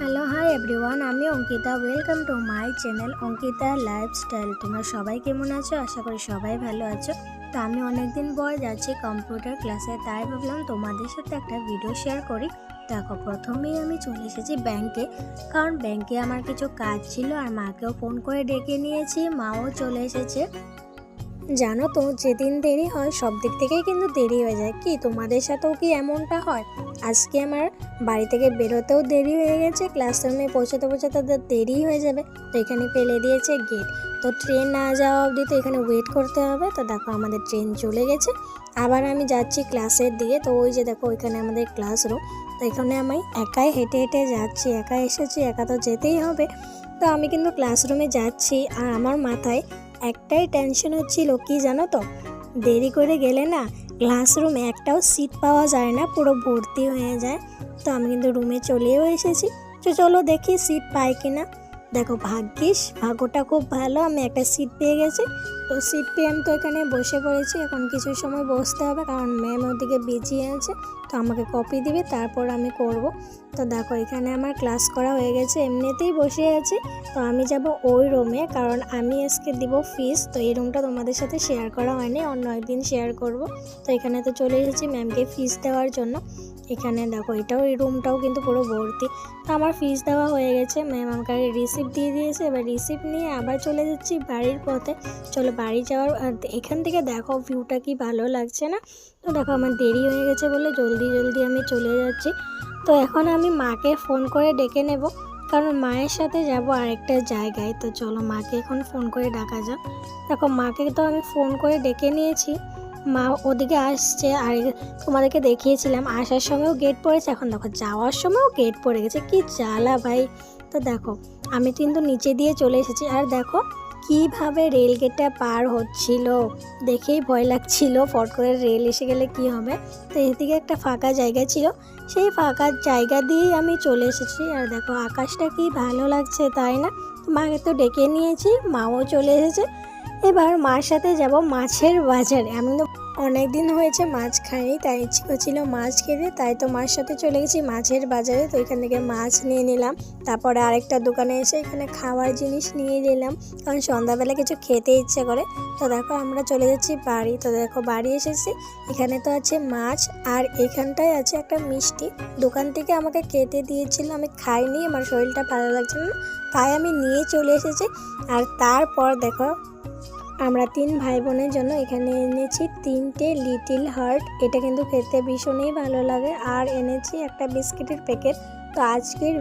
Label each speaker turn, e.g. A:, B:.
A: Hello hi everyone, আমি Ankita. Welcome to my channel Ankita lifestyle. তোমরা সবাই কেমন আছো? আশা করি সবাই ভালো আছো। তো আমি অনেকদিন পর যাচ্ছি কম্পিউটার ক্লাসে, তাই ভাবলাম তোমাদের সাথে একটা ভিডিও শেয়ার করি। দেখো, প্রথমেই আমি চলে এসেছি ব্যাংকে, কারণ ব্যাংকে আমার কিছু কাজ ছিল আর মাকেও ফোন করে ডেকে নিয়েছি, মাও চলে এসেছে। জানো তো, যেদিন দেরি হয় সব দিক থেকেই কিন্তু দেরি হয়ে যায়। কি তোমাদের সাথেও কি এমনটা হয়? আজকে আমার বাড়ি থেকে বেরোতেও দেরি হয়ে গেছে, ক্লাসরুমে পৌঁছাতে পৌঁছাতে দেরি হয়ে যাবে। তো এখানে ফেলে দিয়েছে গেট, তো ট্রেন না যাওয়া অবধি তো এখানে ওয়েট করতে হবে। তো দেখো, আমাদের ট্রেন চলে গেছে। আবার আমি যাচ্ছি ক্লাসের দিকে। তো ওই যে দেখো, ওইখানে আমাদের ক্লাসরুম। তো এখানে আমি একাই হেঁটে হেঁটে যাচ্ছি, একা এসেছি, একা তো যেতেই হবে। তো আমি কিন্তু ক্লাসরুমে যাচ্ছি আর আমার মাথায় একটাই টেনশন হচ্ছিল, কি জানো তো, দেরি করে গেলে না ক্লাসরুমে একটাও সিট পাওয়া যায় না, পুরো ভর্তি হয়ে যায়। তো আমি কিন্তু রুমে চলেও এসেছি। তো চলো দেখি সিট পাই কিনা। দেখো, ভাগ্যটা খুব ভালো, আমি একটা সিট পেয়ে গেছি। তো সিট পেয়ে আমি তো এখানে বসে পড়েছি। এখন কিছু সময় বসতে হবে, কারণ ম্যাম ওদিকে বিজি আছে। তো আমাকে কপি দিবে, তারপর আমি করব। তো দেখো, এখানে আমার ক্লাস করা হয়ে গেছে, এমনিতেই বসে আছি। তো আমি যাব ওই রুমে, কারণ আমি আজকে দিব ফিস। তো এই রুমটা তোমাদের সাথে শেয়ার করা হয়নি, অন্য একদিন শেয়ার করব। তো এখানে তো চলে এসেছি ম্যামকে ফিস দেওয়ার জন্য। এখানে দেখো, এই রুমটাও কিন্তু পুরো ভর্তি। তো আমার ফিস দেওয়া হয়ে গেছে, ম্যাম আমাকে রিসিপ্ট দিয়ে দিয়েছে। এবার রিসিপ্ট নিয়ে আবার চলে যাচ্ছি বাড়ির পথে। চলো বাড়ি যাওয়ার, এখান থেকে দেখো ভিউটা কি ভালো লাগছে না? তো দেখো, আমার দেরি হয়ে গেছে বলে জলদি জলদি আমি চলে যাচ্ছি। তো এখন আমি মাকে ফোন করে ডেকে নেব, কারণ মায়ের সাথে যাব আরেকটা জায়গায়। তো চলো মাকে এখন ফোন করে ডাকা যাক। দেখো, মাকে তো আমি ফোন করে ডেকে নিয়েছি, মা ওদিকে আসছে। আর তোমাদেরকে দেখিয়েছিলাম আসার সময়ও গেট পড়েছে, এখন দেখো যাওয়ার সময়ও গেট পড়ে গেছে, কি জ্বালা ভাই। তো দেখো, আমি কিন্তু নিচে দিয়ে চলে এসেছি। আর দেখো কিভাবে রেল গেটটা পার হচ্ছিল, দেখেই ভয় লাগছিল ফট করে রেল এসে গেলে কি হবে। তো এদিকে একটা ফাঁকা জায়গা ছিল, সেই ফাঁকা জায়গা দিয়েই আমি চলে এসেছি। আর দেখো আকাশটা কি ভালো লাগছে, তাই না? মাকে তো ডেকে নিয়েছি, মাও চলে এসেছে। এবার মার সাথে যাব মাছের বাজারে। আমি তো অনেক দিন হয়েছে মাছ খাইনি, তাই ইচ্ছে ছিল মাছ খেতে, তাই তো মার সাথে চলে গেছি মাছের বাজারে। তো এখান থেকে মাছ নিয়ে নিলাম, তারপরে আরেকটা দোকানে এসে এখানে খাওয়ার জিনিস নিয়ে নিলাম, কারণ সন্ধ্যাবেলা কিছু খেতে ইচ্ছে করে। তো দেখো, আমরা চলে যাচ্ছি বাড়ি। তো দেখো, বাড়ি এসেছি। এখানে তো আছে মাছ, আর এখানটায় আছে একটা মিষ্টি। দোকান থেকে আমাকে খেতে দিয়েছিল, আমি খাইনি, আমার শরীরটা ভালো লাগছে না, তাই আমি নিয়ে চলে এসেছি। আর তারপর দেখো, আমরা 3 ভাই বোনের জন্য এখানে এনেছি 3টে লিটিল হার্ট। এটা কিন্তু খেতে ভীষণই ভালো লাগে। আর এনেছি একটা বিস্কিটের প্যাকেট। তো আজকের